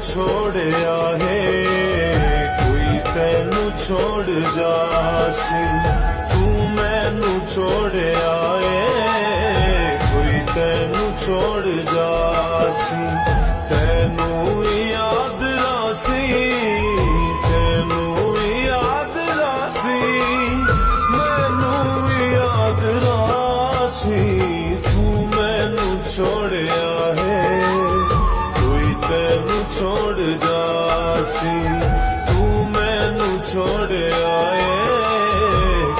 छोड़िया है कोई तेनू छोड़ जासी तू मैनू छोड़िया है कोई तेनू छोड़ जासी तेनू याद रासी तेनू याद रासी मैनू याद रासी तू मैनू छोड़िया है कोई तेनू छोड़ जासी तू मैनू छोड़िया है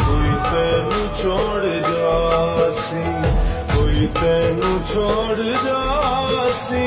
कोई तेनू छोड़ जासी कोई तेनू छोड़ जासी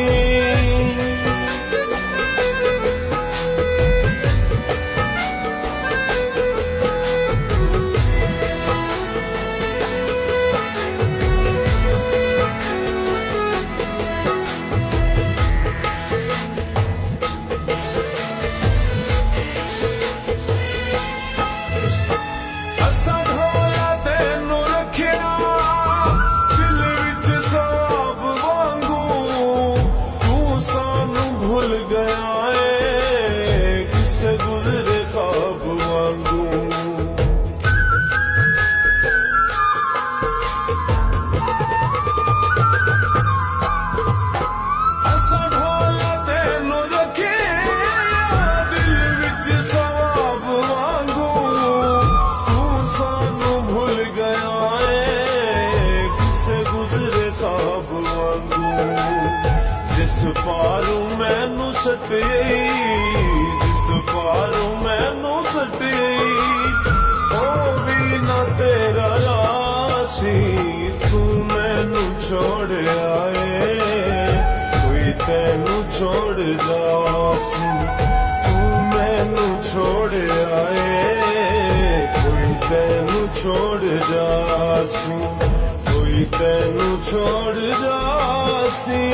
जिस पारू मैनू सटे जिस पारू मैनू सटे ओ भी ना तेरा रासी तू मैनू छोड़ आए कोई तेनू छोड़ जासी तू मैनू छोड़ आए कोई तेनू छोड़ जासी कोई तेनू छोड़ जासी